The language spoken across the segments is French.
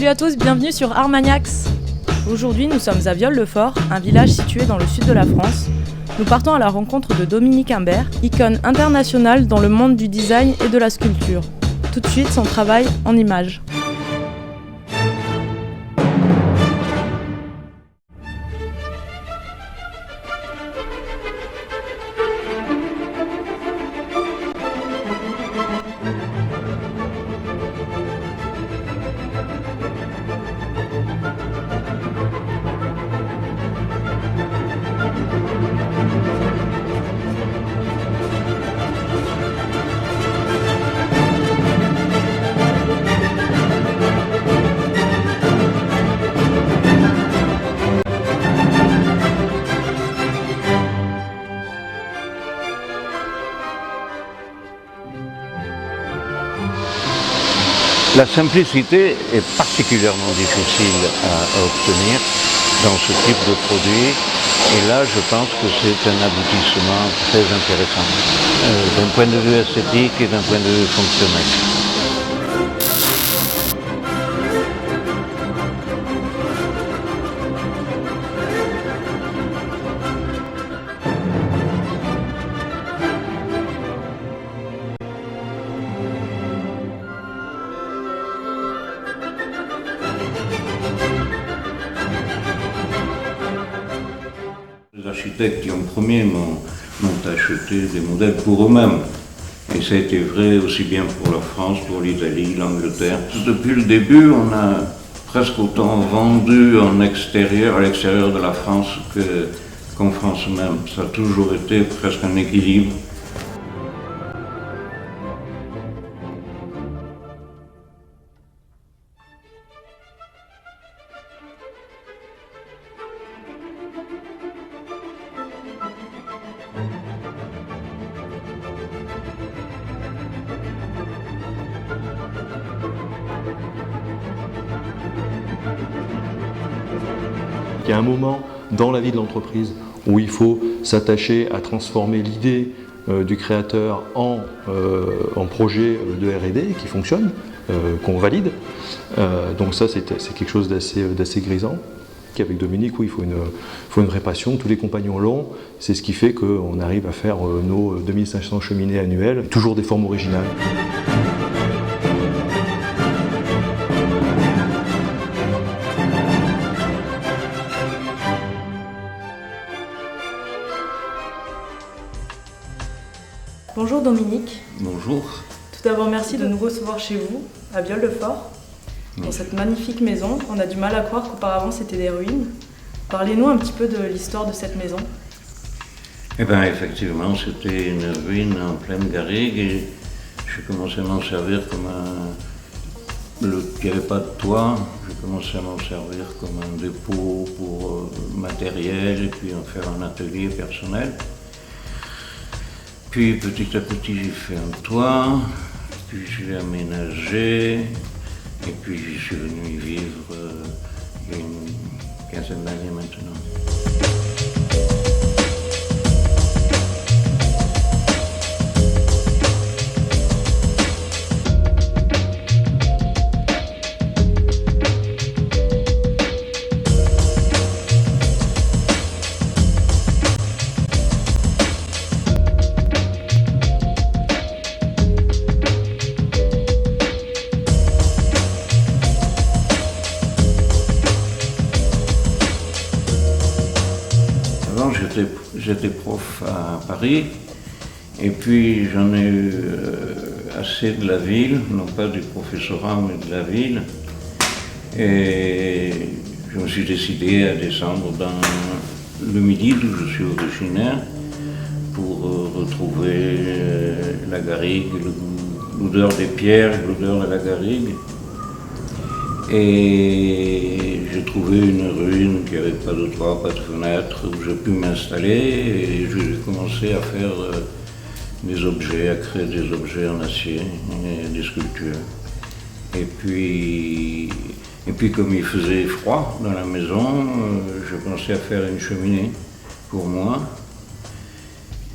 Salut à tous, bienvenue sur Armagnacs. Aujourd'hui, nous sommes à Viol-le-Fort, un village situé dans le sud de la France. Nous partons à la rencontre de Dominique Imbert, icône internationale dans le monde du design et de la sculpture. Tout de suite, son travail en images. La simplicité est particulièrement difficile à obtenir dans ce type de produit et là je pense que c'est un aboutissement très intéressant d'un point de vue esthétique et d'un point de vue fonctionnel. Les architectes qui en premier m'ont acheté des modèles pour eux-mêmes. Et ça a été vrai aussi bien pour la France, pour l'Italie, l'Angleterre. Depuis le début, on a presque autant vendu à l'extérieur de la France qu'en France même. Ça a toujours été presque un équilibre. Il y a un moment dans la vie de l'entreprise où il faut s'attacher à transformer l'idée du créateur en projet de R&D qui fonctionne, qu'on valide. Donc ça c'est quelque chose d'assez grisant. Avec Dominique, oui, il faut une vraie passion, tous les compagnons l'ont, c'est ce qui fait qu'on arrive à faire nos 2500 cheminées annuelles, toujours des formes originales. Bonjour Dominique. Bonjour. Tout d'abord, merci de nous recevoir chez vous, à Viol-le-Fort, dans cette magnifique maison. On a du mal à croire qu'auparavant c'était des ruines. Parlez-nous un petit peu de l'histoire de cette maison. Eh bien, effectivement, c'était une ruine en pleine garrigue et j'ai commencé à m'en servir comme il n'y avait pas de toit, j'ai commencé à m'en servir comme un dépôt pour matériel et puis en faire un atelier personnel. Puis petit à petit j'ai fait un toit, puis je l'ai aménagé et puis j'y suis venu y vivre il y a une quinzaine d'années maintenant. J'étais prof à Paris et puis j'en ai eu assez de la ville, non pas du professorat mais de la ville. Et je me suis décidé à descendre dans le Midi d'où je suis originaire pour retrouver la garrigue, l'odeur des pierres, l'odeur de la garrigue. Et j'ai trouvé une ruine qui n'avait pas de toit, pas de fenêtre, où j'ai pu m'installer et j'ai commencé à faire des objets, à créer des objets en acier, et des sculptures. Et puis comme il faisait froid dans la maison, je pensais à faire une cheminée pour moi.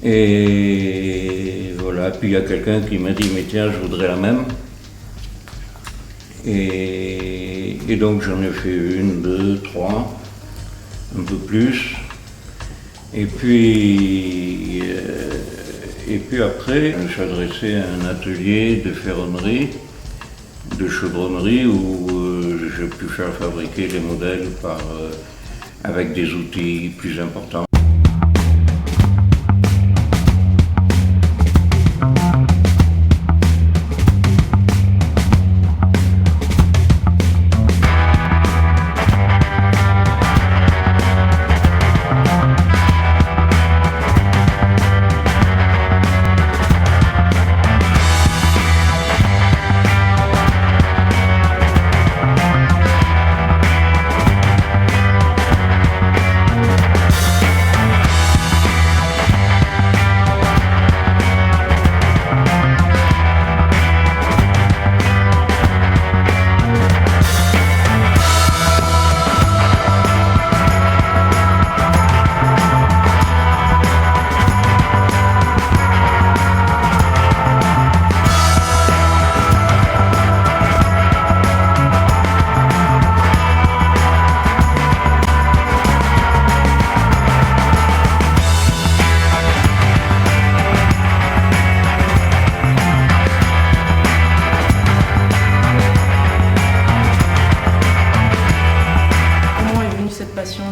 Et voilà, puis il y a quelqu'un qui m'a dit « mais tiens, je voudrais la même ». Et donc j'en ai fait 1, 2, 3, un peu plus. Et puis après, je me suis adressé à un atelier de ferronnerie, de chaudronnerie, où j'ai pu faire fabriquer des modèles avec des outils plus importants.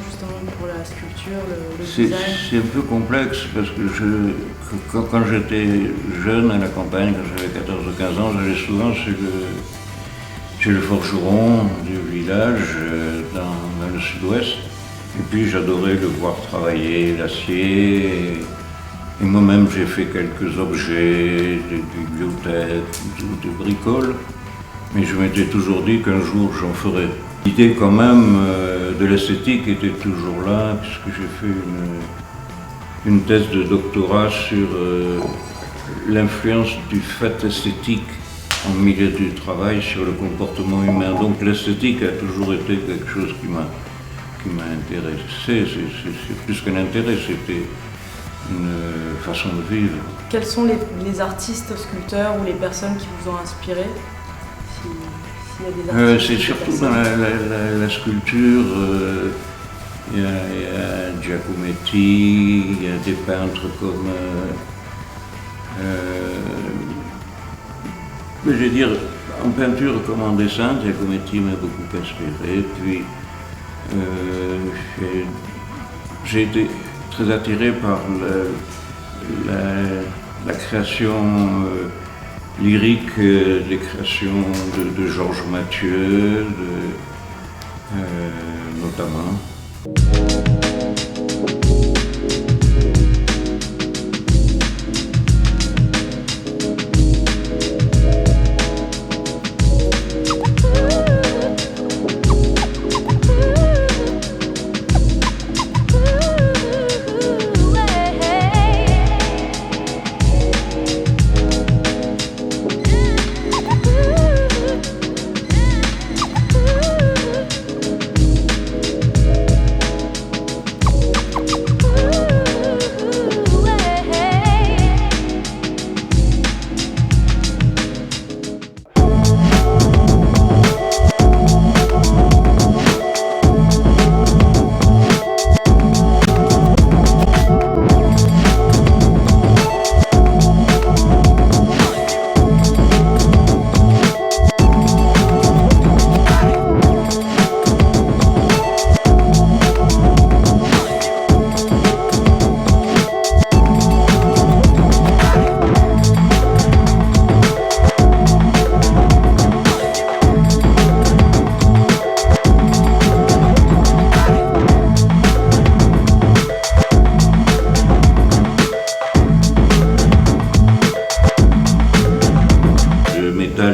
Justement pour la sculpture, le design? C'est un peu complexe parce que quand j'étais jeune à la campagne, quand j'avais 14 ou 15 ans, j'allais souvent chez le forgeron du village dans le sud-ouest. Et puis j'adorais le voir travailler l'acier. Et moi-même j'ai fait quelques objets, des bibliothèques, des bricoles. Mais je m'étais toujours dit qu'un jour j'en ferais. L'idée quand même de l'esthétique était toujours là, puisque j'ai fait une thèse de doctorat sur l'influence du fait esthétique en milieu du travail sur le comportement humain. Donc l'esthétique a toujours été quelque chose qui m'a intéressé. C'est plus qu'un intérêt, c'était une façon de vivre. Quels sont les artistes, sculpteurs ou les personnes qui vous ont inspiré? C'est surtout dans la sculpture, il y a Giacometti, il y a des peintres comme, je vais dire, en peinture comme en dessin, Giacometti m'a beaucoup inspiré. Puis j'ai été très attiré par la création lyrique, des créations de Georges Mathieu, notamment.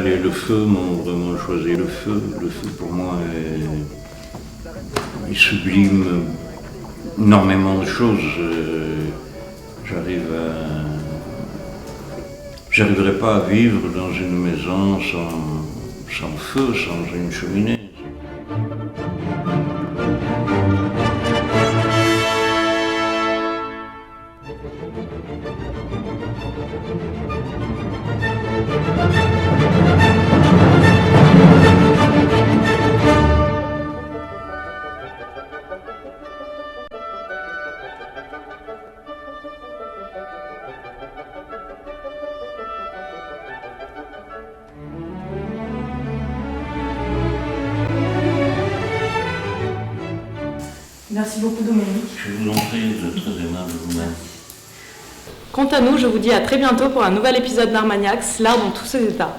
Et le feu m'ont vraiment choisi. Le feu pour moi il sublime énormément de choses. J'arriverai pas à vivre dans une maison sans feu, sans une cheminée. Merci beaucoup Dominique. Je vous en prie, vous êtes très aimable vous-même. Quant à nous, je vous dis à très bientôt pour un nouvel épisode d'Armagnacs, l'art dans tous ses états.